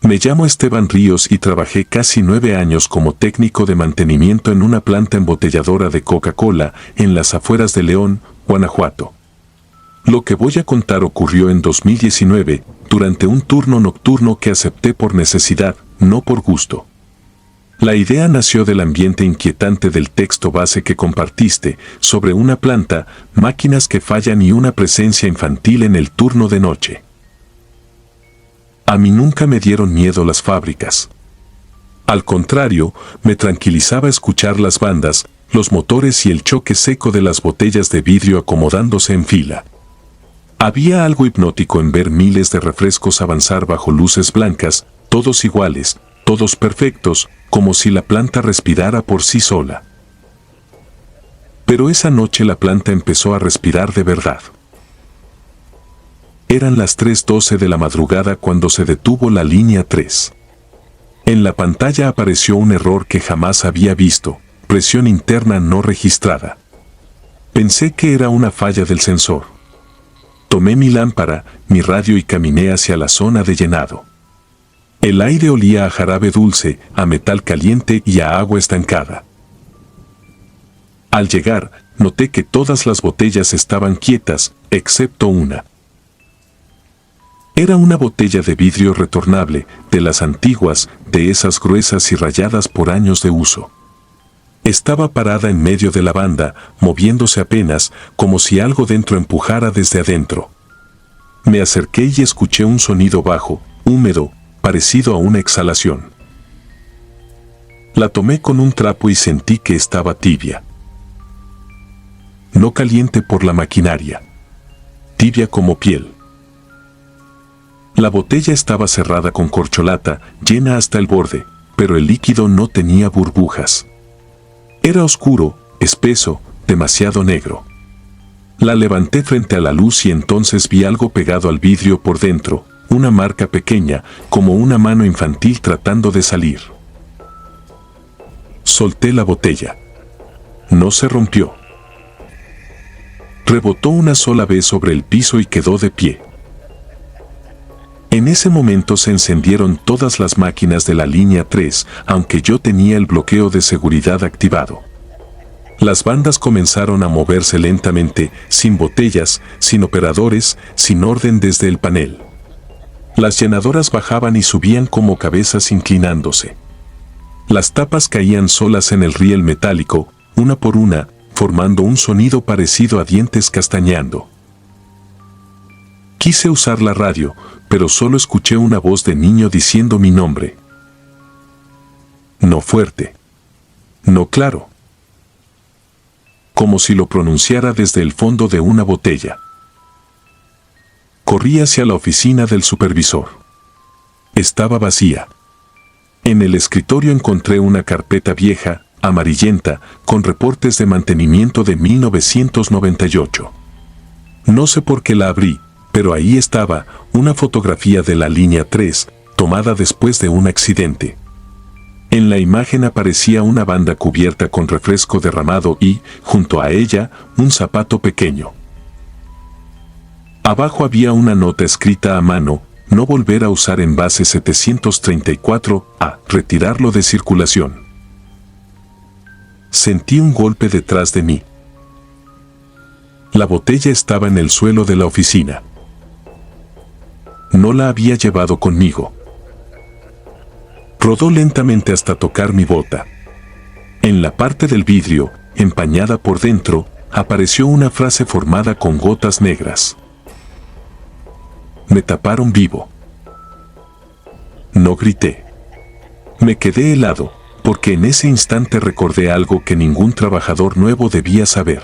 Me llamo Esteban Ríos y trabajé casi 9 años como técnico de mantenimiento en una planta embotelladora de Coca-Cola en las afueras de León, Guanajuato. Lo que voy a contar ocurrió en 2019, durante un turno nocturno que acepté por necesidad, no por gusto. La idea nació del ambiente inquietante del texto base que compartiste sobre una planta, máquinas que fallan y una presencia infantil en el turno de noche. A mí nunca me dieron miedo las fábricas. Al contrario, me tranquilizaba escuchar las bandas, los motores y el choque seco de las botellas de vidrio acomodándose en fila. Había algo hipnótico en ver miles de refrescos avanzar bajo luces blancas, todos iguales, todos perfectos, como si la planta respirara por sí sola. Pero esa noche la planta empezó a respirar de verdad. Eran las 3:12 de la madrugada cuando se detuvo la línea 3. En la pantalla apareció un error que jamás había visto, presión interna no registrada. Pensé que era una falla del sensor. Tomé mi lámpara, mi radio y caminé hacia la zona de llenado. El aire olía a jarabe dulce, a metal caliente y a agua estancada. Al llegar, noté que todas las botellas estaban quietas, excepto una. Era una botella de vidrio retornable, de las antiguas, de esas gruesas y rayadas por años de uso. Estaba parada en medio de la banda, moviéndose apenas, como si algo dentro empujara desde adentro. Me acerqué y escuché un sonido bajo, húmedo, parecido a una exhalación. La tomé con un trapo y sentí que estaba tibia. No caliente por la maquinaria. Tibia como piel. La botella estaba cerrada con corcholata, llena hasta el borde, pero el líquido no tenía burbujas. Era oscuro, espeso, demasiado negro. La levanté frente a la luz y entonces vi algo pegado al vidrio por dentro, una marca pequeña, como una mano infantil tratando de salir. Solté la botella. No se rompió. Rebotó una sola vez sobre el piso y quedó de pie. En ese momento se encendieron todas las máquinas de la línea 3, aunque yo tenía el bloqueo de seguridad activado. Las bandas comenzaron a moverse lentamente, sin botellas, sin operadores, sin orden desde el panel. Las llenadoras bajaban y subían como cabezas inclinándose. Las tapas caían solas en el riel metálico, una por una, formando un sonido parecido a dientes castañeando. Quise usar la radio, pero solo escuché una voz de niño diciendo mi nombre. No fuerte. No claro. Como si lo pronunciara desde el fondo de una botella. Corrí hacia la oficina del supervisor. Estaba vacía. En el escritorio encontré una carpeta vieja, amarillenta, con reportes de mantenimiento de 1998. No sé por qué la abrí, pero ahí estaba una fotografía de la línea 3, tomada después de un accidente. En la imagen aparecía una banda cubierta con refresco derramado y, junto a ella, un zapato pequeño. Abajo había una nota escrita a mano: no volver a usar envase 734, retirarlo de circulación. Sentí un golpe detrás de mí. La botella estaba en el suelo de la oficina. No la había llevado conmigo. Rodó lentamente hasta tocar mi bota. En la parte del vidrio, empañada por dentro, apareció una frase formada con gotas negras. Me taparon vivo. No grité. Me quedé helado, porque en ese instante recordé algo que ningún trabajador nuevo debía saber.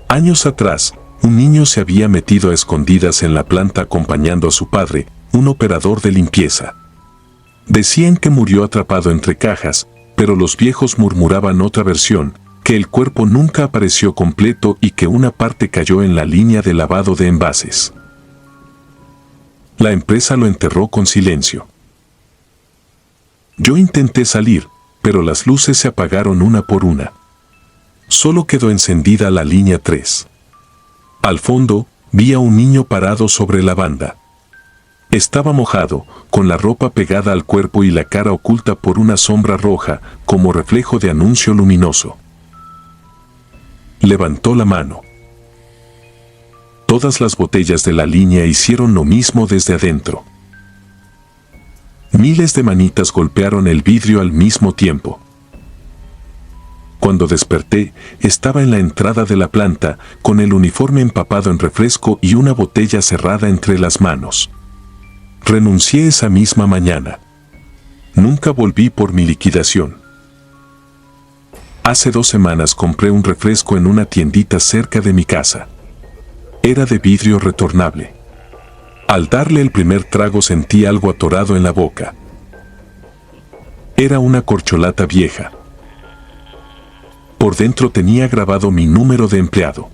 Años atrás, un niño se había metido a escondidas en la planta acompañando a su padre, un operador de limpieza. Decían que murió atrapado entre cajas, pero los viejos murmuraban otra versión, que el cuerpo nunca apareció completo y que una parte cayó en la línea de lavado de envases. La empresa lo enterró con silencio. Yo intenté salir, pero las luces se apagaron una por una. Solo quedó encendida la línea 3. Al fondo, vi a un niño parado sobre la banda. Estaba mojado, con la ropa pegada al cuerpo y la cara oculta por una sombra roja, como reflejo de anuncio luminoso. Levantó la mano. Todas las botellas de la línea hicieron lo mismo desde adentro. Miles de manitas golpearon el vidrio al mismo tiempo. Cuando desperté, estaba en la entrada de la planta, con el uniforme empapado en refresco y una botella cerrada entre las manos. Renuncié esa misma mañana. Nunca volví por mi liquidación. Hace 2 semanas compré un refresco en una tiendita cerca de mi casa. Era de vidrio retornable. Al darle el primer trago sentí algo atorado en la boca. Era una corcholata vieja. Por dentro tenía grabado mi número de empleado.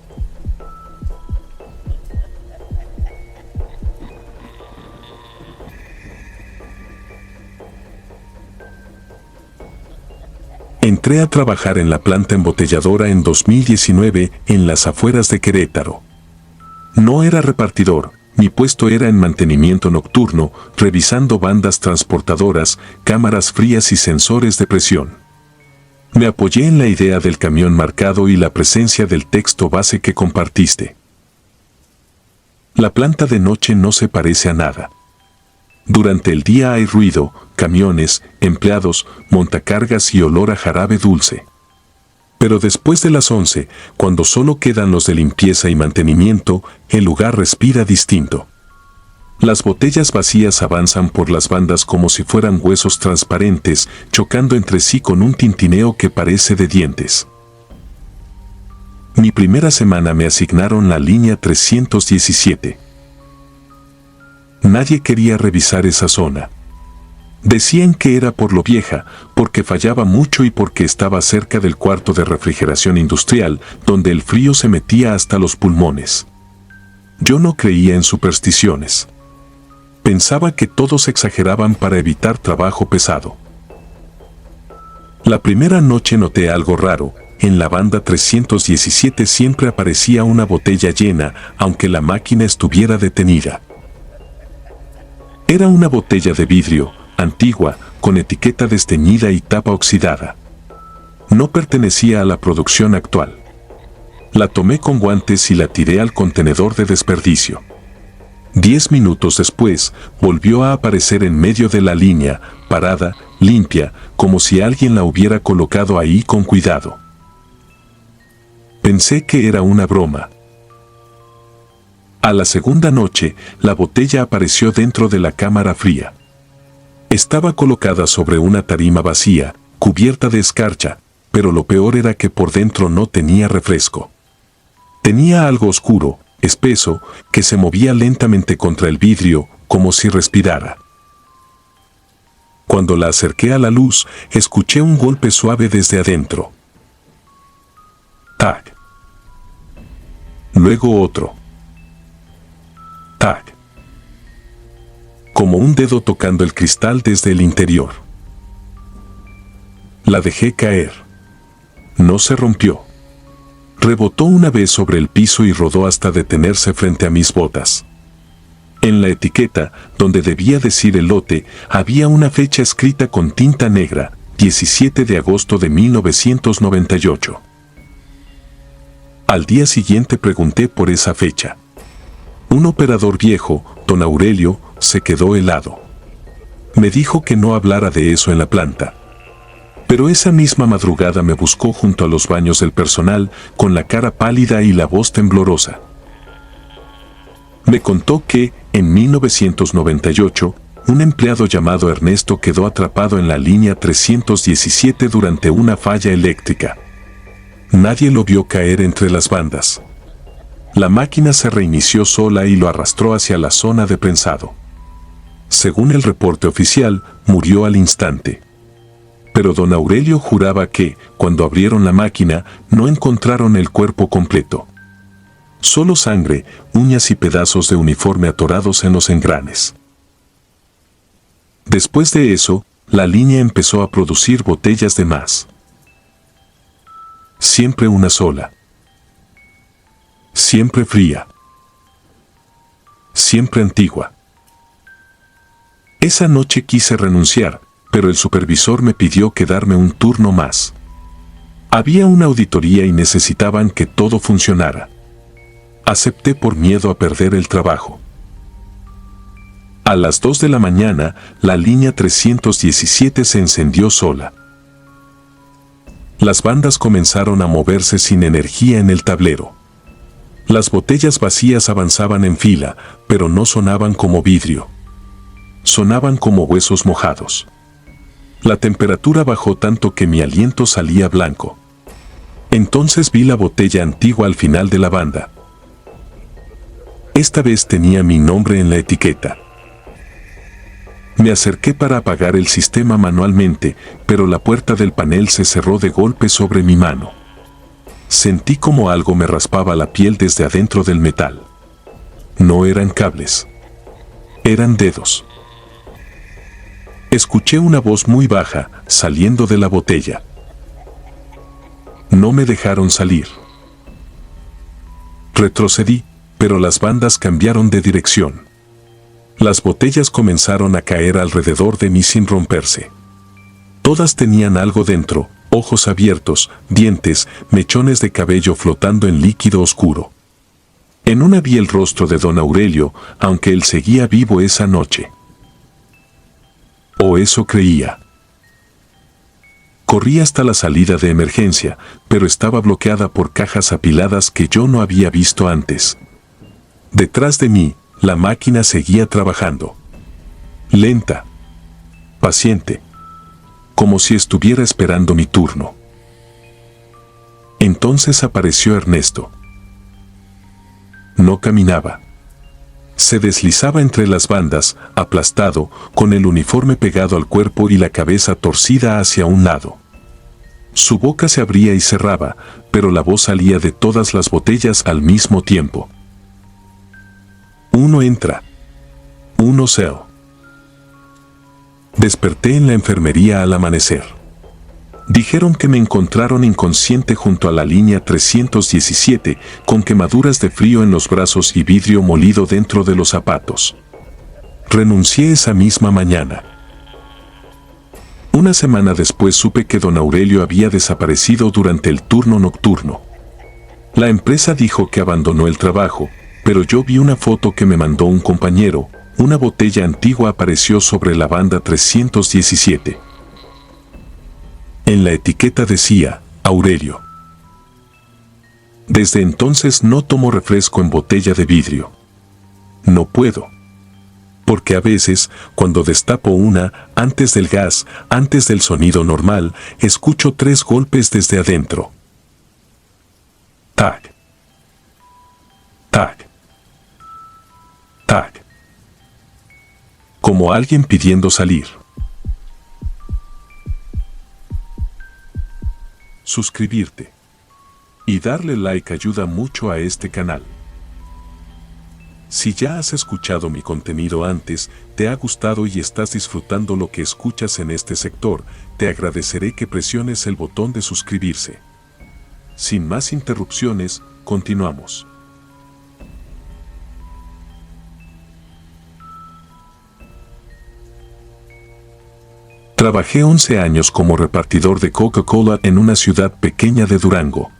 Entré a trabajar en la planta embotelladora en 2019 en las afueras de Querétaro. No era repartidor, mi puesto era en mantenimiento nocturno, revisando bandas transportadoras, cámaras frías y sensores de presión. Me apoyé en la idea del camión marcado y la presencia del texto base que compartiste. La planta de noche no se parece a nada. Durante el día hay ruido, camiones, empleados, montacargas y olor a jarabe dulce. Pero después de las 11, cuando solo quedan los de limpieza y mantenimiento, el lugar respira distinto. Las botellas vacías avanzan por las bandas como si fueran huesos transparentes, chocando entre sí con un tintineo que parece de dientes. Mi primera semana me asignaron la línea 317. Nadie quería revisar esa zona. Decían que era por lo vieja, porque fallaba mucho y porque estaba cerca del cuarto de refrigeración industrial, donde el frío se metía hasta los pulmones. Yo no creía en supersticiones. Pensaba que todos exageraban para evitar trabajo pesado. La primera noche noté algo raro. En la banda 317 siempre aparecía una botella llena, aunque la máquina estuviera detenida. Era una botella de vidrio, antigua, con etiqueta desteñida y tapa oxidada. No pertenecía a la producción actual. La tomé con guantes y la tiré al contenedor de desperdicio. 10 minutos después, volvió a aparecer en medio de la línea, parada, limpia, como si alguien la hubiera colocado ahí con cuidado. Pensé que era una broma. A la segunda noche, la botella apareció dentro de la cámara fría. Estaba colocada sobre una tarima vacía, cubierta de escarcha, pero lo peor era que por dentro no tenía refresco. Tenía algo oscuro, espeso, que se movía lentamente contra el vidrio, como si respirara. Cuando la acerqué a la luz, escuché un golpe suave desde adentro. Tac. Luego otro. Tac. Como un dedo tocando el cristal desde el interior. La dejé caer. No se rompió. Rebotó una vez sobre el piso y rodó hasta detenerse frente a mis botas. En la etiqueta, donde debía decir el lote, había una fecha escrita con tinta negra, 17 de agosto de 1998. Al día siguiente pregunté por esa fecha. Un operador viejo, don Aurelio, se quedó helado. Me dijo que no hablara de eso en la planta. Pero esa misma madrugada me buscó junto a los baños del personal, con la cara pálida y la voz temblorosa. Me contó que, en 1998, un empleado llamado Ernesto quedó atrapado en la línea 317 durante una falla eléctrica. Nadie lo vio caer entre las bandas. La máquina se reinició sola y lo arrastró hacia la zona de prensado. Según el reporte oficial, murió al instante. Pero don Aurelio juraba que, cuando abrieron la máquina, no encontraron el cuerpo completo. Solo sangre, uñas y pedazos de uniforme atorados en los engranes. Después de eso, la línea empezó a producir botellas de más. Siempre una sola. Siempre fría. Siempre antigua. Esa noche quise renunciar, pero el supervisor me pidió quedarme un turno más. Había una auditoría y necesitaban que todo funcionara. Acepté por miedo a perder el trabajo. A las 2 de la mañana, la línea 317 se encendió sola. Las bandas comenzaron a moverse sin energía en el tablero. Las botellas vacías avanzaban en fila, pero no sonaban como vidrio. Sonaban como huesos mojados. La temperatura bajó tanto que mi aliento salía blanco. Entonces vi la botella antigua al final de la banda. Esta vez tenía mi nombre en la etiqueta. Me acerqué para apagar el sistema manualmente, pero la puerta del panel se cerró de golpe sobre mi mano. Sentí como algo me raspaba la piel desde adentro del metal. No eran cables. Eran dedos. Escuché una voz muy baja, saliendo de la botella. No me dejaron salir. Retrocedí, pero las bandas cambiaron de dirección. Las botellas comenzaron a caer alrededor de mí sin romperse. Todas tenían algo dentro, ojos abiertos, dientes, mechones de cabello flotando en líquido oscuro. En una vi el rostro de don Aurelio, aunque él seguía vivo esa noche. O eso creía. Corrí hasta la salida de emergencia, pero estaba bloqueada por cajas apiladas que yo no había visto antes. Detrás de mí, la máquina seguía trabajando. Lenta. Paciente. Como si estuviera esperando mi turno. Entonces apareció Ernesto. No caminaba. Se deslizaba entre las bandas, aplastado, con el uniforme pegado al cuerpo y la cabeza torcida hacia un lado. Su boca se abría y cerraba, pero la voz salía de todas las botellas al mismo tiempo. Uno entra. Uno sale. Desperté en la enfermería al amanecer. Dijeron que me encontraron inconsciente junto a la línea 317, con quemaduras de frío en los brazos y vidrio molido dentro de los zapatos. Renuncié esa misma mañana. Una semana después supe que don Aurelio había desaparecido durante el turno nocturno. La empresa dijo que abandonó el trabajo, pero yo vi una foto que me mandó un compañero. Una botella antigua apareció sobre la banda 317. En la etiqueta decía, Aurelio. Desde entonces no tomo refresco en botella de vidrio. No puedo. Porque a veces, cuando destapo una, antes del gas, antes del sonido normal, escucho 3 golpes desde adentro. Tac. Tac. Tac. Como alguien pidiendo salir. Suscribirte y darle like ayuda mucho a este canal. Si ya has escuchado mi contenido antes, te ha gustado y estás disfrutando lo que escuchas en este sector, te agradeceré que presiones el botón de suscribirse. Sin más interrupciones, continuamos. Trabajé 11 años como repartidor de Coca-Cola en una ciudad pequeña de Durango.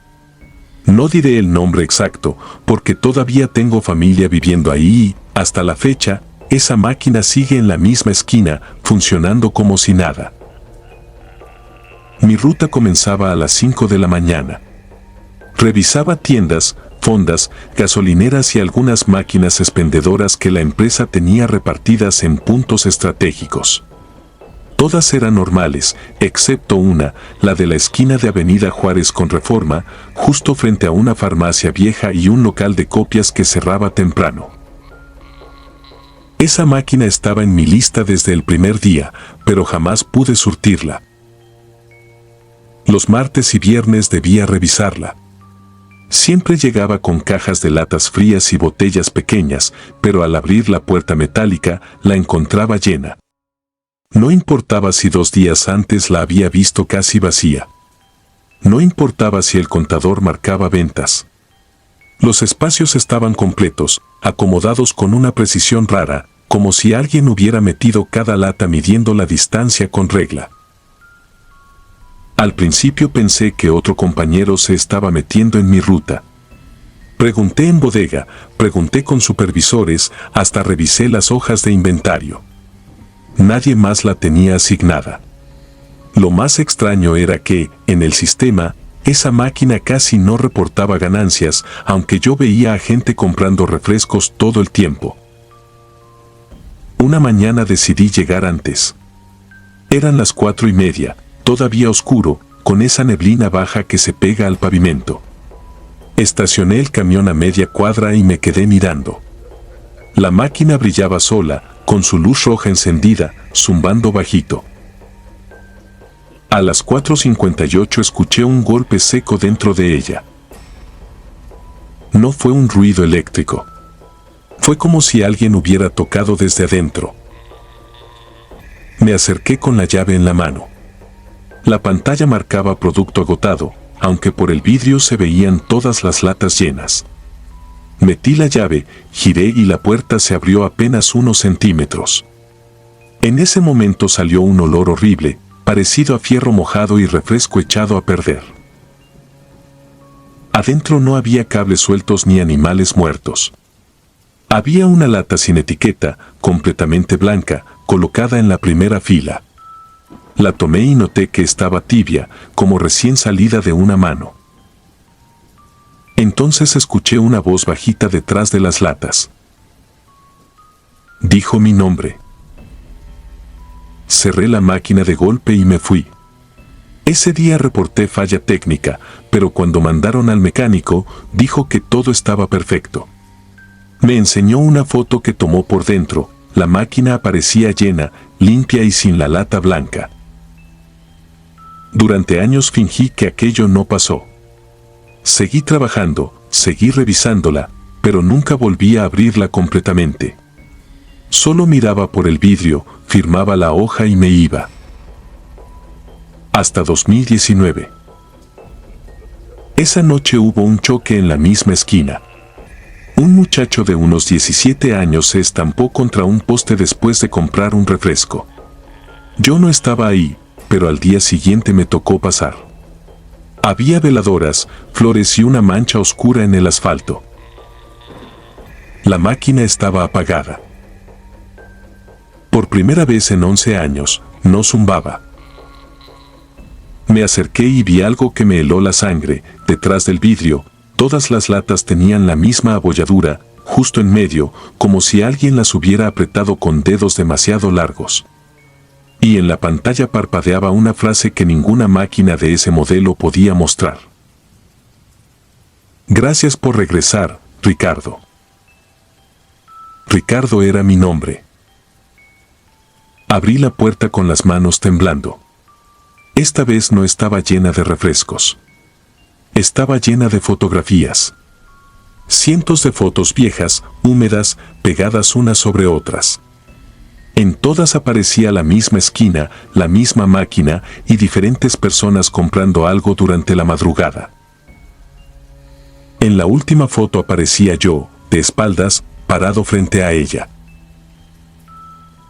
No diré el nombre exacto, porque todavía tengo familia viviendo ahí y, hasta la fecha, esa máquina sigue en la misma esquina, funcionando como si nada. Mi ruta comenzaba a las 5 de la mañana. Revisaba tiendas, fondas, gasolineras y algunas máquinas expendedoras que la empresa tenía repartidas en puntos estratégicos. Todas eran normales, excepto una, la de la esquina de Avenida Juárez con Reforma, justo frente a una farmacia vieja y un local de copias que cerraba temprano. Esa máquina estaba en mi lista desde el primer día, pero jamás pude surtirla. Los martes y viernes debía revisarla. Siempre llegaba con cajas de latas frías y botellas pequeñas, pero al abrir la puerta metálica, la encontraba llena. No importaba si 2 días antes la había visto casi vacía. No importaba si el contador marcaba ventas. Los espacios estaban completos, acomodados con una precisión rara, como si alguien hubiera metido cada lata midiendo la distancia con regla. Al principio pensé que otro compañero se estaba metiendo en mi ruta. Pregunté en bodega, pregunté con supervisores, hasta revisé las hojas de inventario. Nadie más la tenía asignada. Lo más extraño era que, en el sistema, esa máquina casi no reportaba ganancias, aunque yo veía a gente comprando refrescos todo el tiempo. Una mañana decidí llegar antes. Eran las 4:30, todavía oscuro, con esa neblina baja que se pega al pavimento. Estacioné el camión a media cuadra y me quedé mirando. La máquina brillaba sola, con su luz roja encendida, zumbando bajito. A las 4:58 escuché un golpe seco dentro de ella. No fue un ruido eléctrico. Fue como si alguien hubiera tocado desde adentro. Me acerqué con la llave en la mano. La pantalla marcaba producto agotado, aunque por el vidrio se veían todas las latas llenas. Metí la llave, giré y la puerta se abrió apenas unos centímetros. En ese momento salió un olor horrible, parecido a fierro mojado y refresco echado a perder. Adentro no había cables sueltos ni animales muertos. Había una lata sin etiqueta, completamente blanca, colocada en la primera fila. La tomé y noté que estaba tibia, como recién salida de una mano. Entonces escuché una voz bajita detrás de las latas. Dijo mi nombre. Cerré la máquina de golpe y me fui. Ese día reporté falla técnica, pero cuando mandaron al mecánico, dijo que todo estaba perfecto. Me enseñó una foto que tomó por dentro. La máquina aparecía llena, limpia y sin la lata blanca. Durante años fingí que aquello no pasó. Seguí trabajando, seguí revisándola, pero nunca volví a abrirla completamente. Solo miraba por el vidrio, firmaba la hoja y me iba. Hasta 2019. Esa noche hubo un choque en la misma esquina. Un muchacho de unos 17 años se estampó contra un poste después de comprar un refresco. Yo no estaba ahí, pero al día siguiente me tocó pasar. Había veladoras, flores y una mancha oscura en el asfalto. La máquina estaba apagada. Por primera vez en 11 años, no zumbaba. Me acerqué y vi algo que me heló la sangre. Detrás del vidrio, todas las latas tenían la misma abolladura, justo en medio, como si alguien las hubiera apretado con dedos demasiado largos. Y en la pantalla parpadeaba una frase que ninguna máquina de ese modelo podía mostrar. Gracias por regresar, Ricardo. Ricardo era mi nombre. Abrí la puerta con las manos temblando. Esta vez no estaba llena de refrescos. Estaba llena de fotografías. Cientos de fotos viejas, húmedas, pegadas unas sobre otras. En todas aparecía la misma esquina, la misma máquina y diferentes personas comprando algo durante la madrugada. En la última foto aparecía yo, de espaldas, parado frente a ella.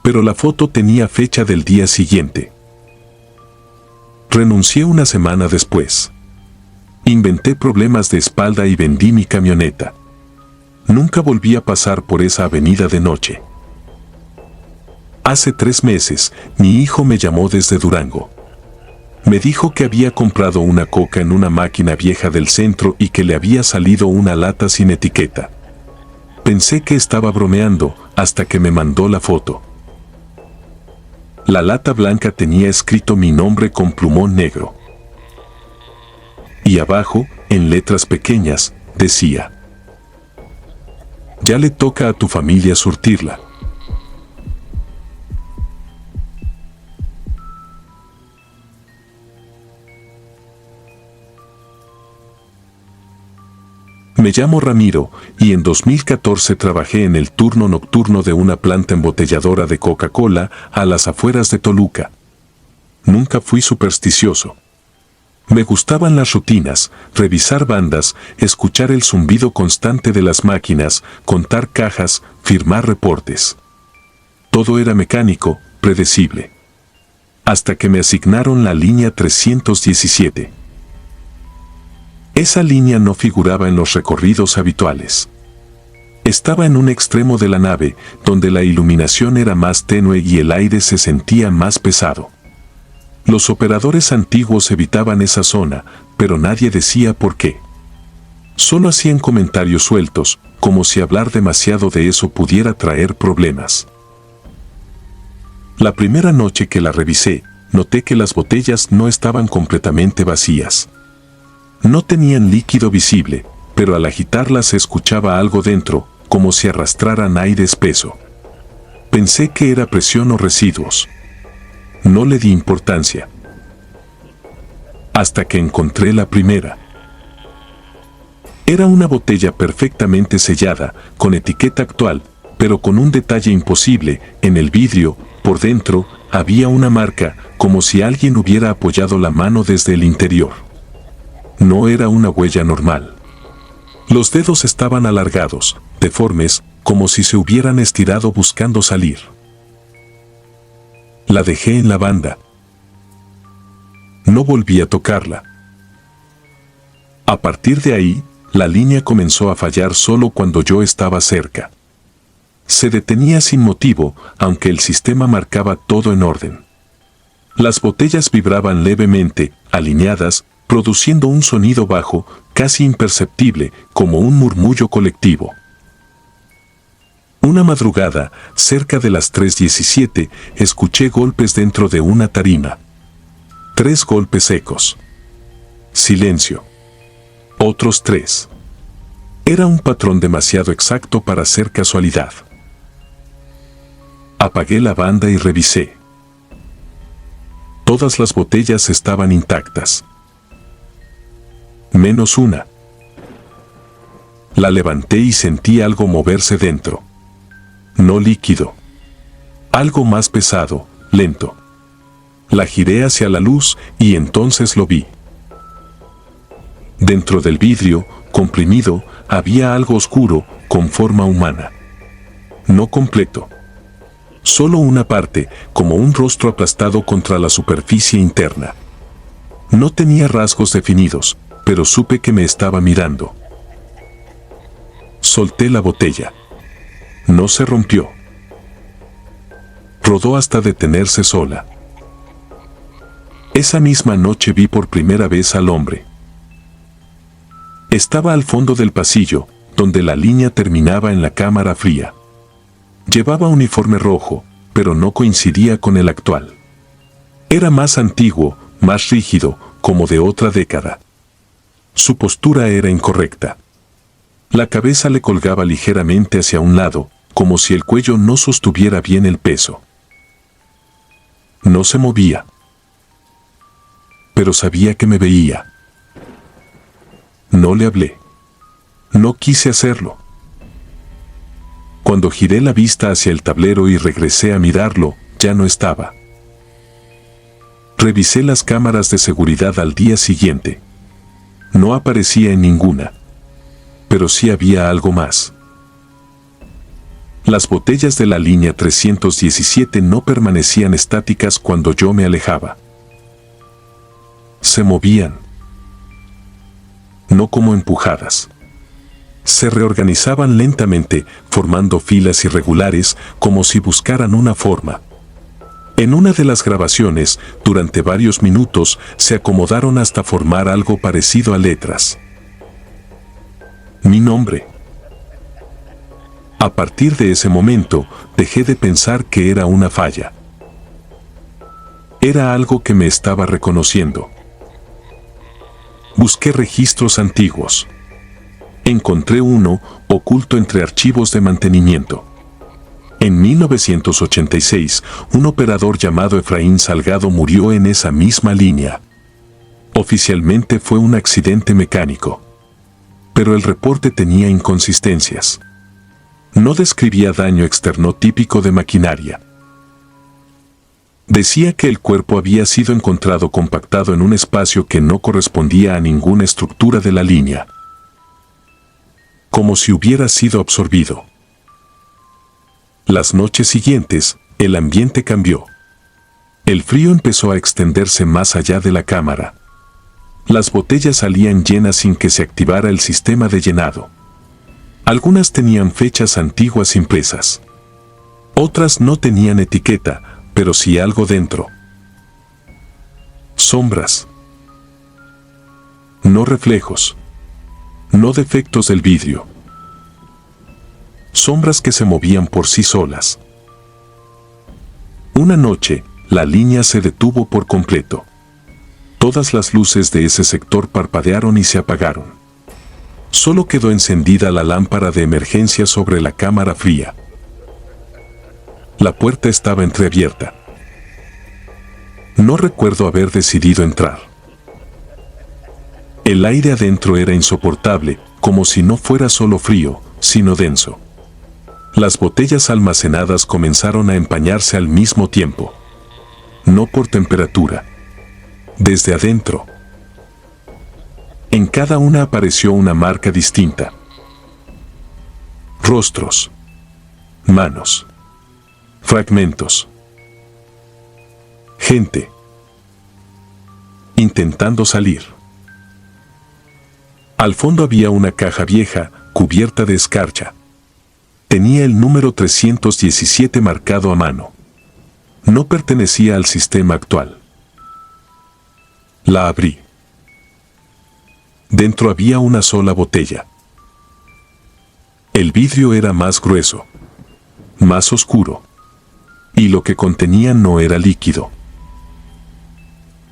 Pero la foto tenía fecha del día siguiente. Renuncié una semana después. Inventé problemas de espalda y vendí mi camioneta. Nunca volví a pasar por esa avenida de noche. Hace 3 meses, mi hijo me llamó desde Durango. Me dijo que había comprado una coca en una máquina vieja del centro y que le había salido una lata sin etiqueta. Pensé que estaba bromeando, hasta que me mandó la foto. La lata blanca tenía escrito mi nombre con plumón negro. Y abajo, en letras pequeñas, decía: ya le toca a tu familia surtirla. Me llamo Ramiro, y en 2014 trabajé en el turno nocturno de una planta embotelladora de Coca-Cola a las afueras de Toluca. Nunca fui supersticioso. Me gustaban las rutinas, revisar bandas, escuchar el zumbido constante de las máquinas, contar cajas, firmar reportes. Todo era mecánico, predecible. Hasta que me asignaron la línea 317. Esa línea no figuraba en los recorridos habituales. Estaba en un extremo de la nave, donde la iluminación era más tenue y el aire se sentía más pesado. Los operadores antiguos evitaban esa zona, pero nadie decía por qué. Solo hacían comentarios sueltos, como si hablar demasiado de eso pudiera traer problemas. La primera noche que la revisé, noté que las botellas no estaban completamente vacías. No tenían líquido visible, pero al agitarlas se escuchaba algo dentro, como si arrastraran aire espeso. Pensé que era presión o residuos. No le di importancia. Hasta que encontré la primera. Era una botella perfectamente sellada, con etiqueta actual, pero con un detalle imposible. En el vidrio, por dentro, había una marca, como si alguien hubiera apoyado la mano desde el interior. No era una huella normal. Los dedos estaban alargados, deformes, como si se hubieran estirado buscando salir. La dejé en la banda. No volví a tocarla. A partir de ahí, la línea comenzó a fallar solo cuando yo estaba cerca. Se detenía sin motivo, aunque el sistema marcaba todo en orden. Las botellas vibraban levemente, alineadas, produciendo un sonido bajo, casi imperceptible, como un murmullo colectivo. Una madrugada, cerca de las 3:17, escuché golpes dentro de una tarima. 3 golpes secos. Silencio. Otros 3. Era un patrón demasiado exacto para ser casualidad. Apagué la banda y revisé. Todas las botellas estaban intactas. Menos una. La levanté y sentí algo moverse dentro. No líquido. Algo más pesado, lento. La giré hacia la luz y entonces lo vi. Dentro del vidrio, comprimido, había algo oscuro, con forma humana. No completo. Solo una parte, como un rostro aplastado contra la superficie interna. No tenía rasgos definidos, pero supe que me estaba mirando. Solté la botella. No se rompió. Rodó hasta detenerse sola. Esa misma noche vi por primera vez al hombre. Estaba al fondo del pasillo, donde la línea terminaba en la cámara fría. Llevaba uniforme rojo, pero no coincidía con el actual. Era más antiguo, más rígido, como de otra década. Su postura era incorrecta. La cabeza le colgaba ligeramente hacia un lado, como si el cuello no sostuviera bien el peso. No se movía. Pero sabía que me veía. No le hablé. No quise hacerlo. Cuando giré la vista hacia el tablero y regresé a mirarlo, ya no estaba. Revisé las cámaras de seguridad al día siguiente. No aparecía en ninguna. Pero sí había algo más. Las botellas de la línea 317 no permanecían estáticas cuando yo me alejaba. Se movían. No como empujadas. Se reorganizaban lentamente, formando filas irregulares, como si buscaran una forma. En una de las grabaciones, durante varios minutos, se acomodaron hasta formar algo parecido a letras. Mi nombre. A partir de ese momento, dejé de pensar que era una falla. Era algo que me estaba reconociendo. Busqué registros antiguos. Encontré uno, oculto entre archivos de mantenimiento. En 1986, un operador llamado Efraín Salgado murió en esa misma línea. Oficialmente fue un accidente mecánico. Pero el reporte tenía inconsistencias. No describía daño externo típico de maquinaria. Decía que el cuerpo había sido encontrado compactado en un espacio que no correspondía a ninguna estructura de la línea. Como si hubiera sido absorbido. Las noches siguientes, El ambiente cambió. El frío empezó a extenderse más allá de la cámara. Las botellas salían llenas sin que se activara el sistema de llenado. Algunas tenían fechas antiguas impresas. Otras no tenían etiqueta, pero sí algo dentro. Sombras. No reflejos. No defectos del vidrio. Sombras que se movían por sí solas. Una noche, la línea se detuvo por completo. Todas las luces de ese sector parpadearon y se apagaron. Solo quedó encendida la lámpara de emergencia sobre la cámara fría. La puerta estaba entreabierta. No recuerdo haber decidido entrar. El aire adentro era insoportable, como si no fuera solo frío, sino denso. Las botellas almacenadas comenzaron a empañarse al mismo tiempo. No por temperatura. Desde adentro. En cada una apareció una marca distinta. Rostros. Manos. Fragmentos. Gente. Intentando salir. Al fondo había una caja vieja, cubierta de escarcha. Tenía el número 317 marcado a mano. No pertenecía al sistema actual. La abrí. Dentro había una sola botella. El vidrio era más grueso, más oscuro, y lo que contenía no era líquido.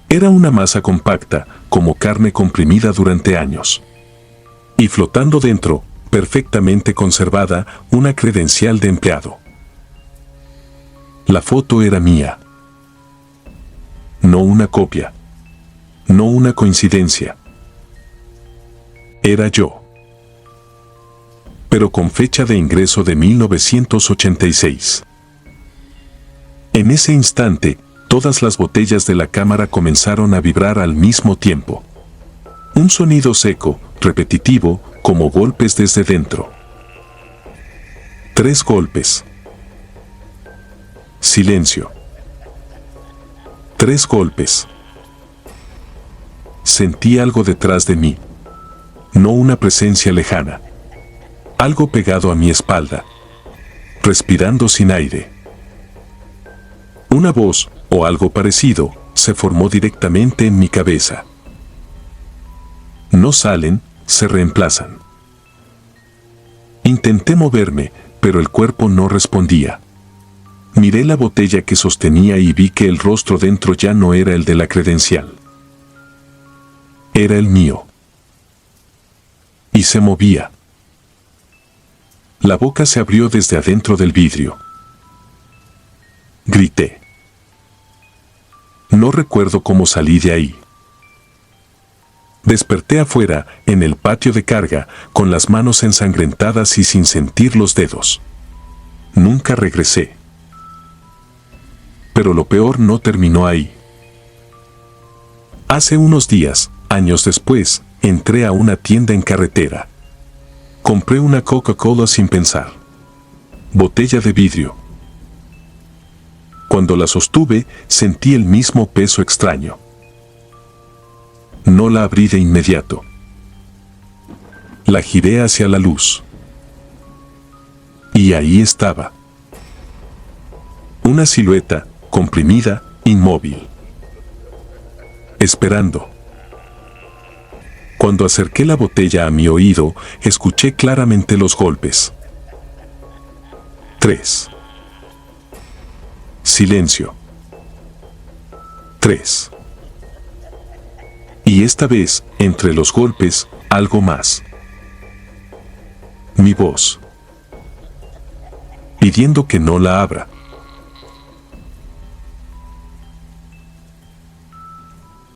Era una masa compacta, como carne comprimida durante años. Y flotando dentro, perfectamente conservada, una credencial de empleado. La foto era mía. No una copia. No una coincidencia. Era yo. Pero con fecha de ingreso de 1986. En ese instante, todas las botellas de la cámara comenzaron a vibrar al mismo tiempo. Un sonido seco, repetitivo, como golpes desde dentro. 3 golpes. Silencio. 3 golpes. Sentí algo detrás de mí. No una presencia lejana. Algo pegado a mi espalda. Respirando sin aire. Una voz, o algo parecido, se formó directamente en mi cabeza. No salen, se reemplazan. Intenté moverme, pero el cuerpo no respondía. Miré la botella que sostenía y vi que el rostro dentro ya no era el de la credencial. Era el mío. Y se movía. La boca se abrió desde adentro del vidrio. Grité. No recuerdo cómo salí de ahí. Desperté afuera, en el patio de carga, con las manos ensangrentadas y sin sentir los dedos. Nunca regresé. Pero lo peor no terminó ahí. Hace unos días, años después, entré a una tienda en carretera. Compré una Coca-Cola sin pensar. Botella de vidrio. Cuando la sostuve, sentí el mismo peso extraño. No la abrí de inmediato. La giré hacia la luz. Y ahí estaba. Una silueta, comprimida, inmóvil. Esperando. Cuando acerqué la botella a mi oído, escuché claramente los golpes. 3. Silencio. 3. Y esta vez, entre los golpes, algo más. Mi voz. Pidiendo que no la abra.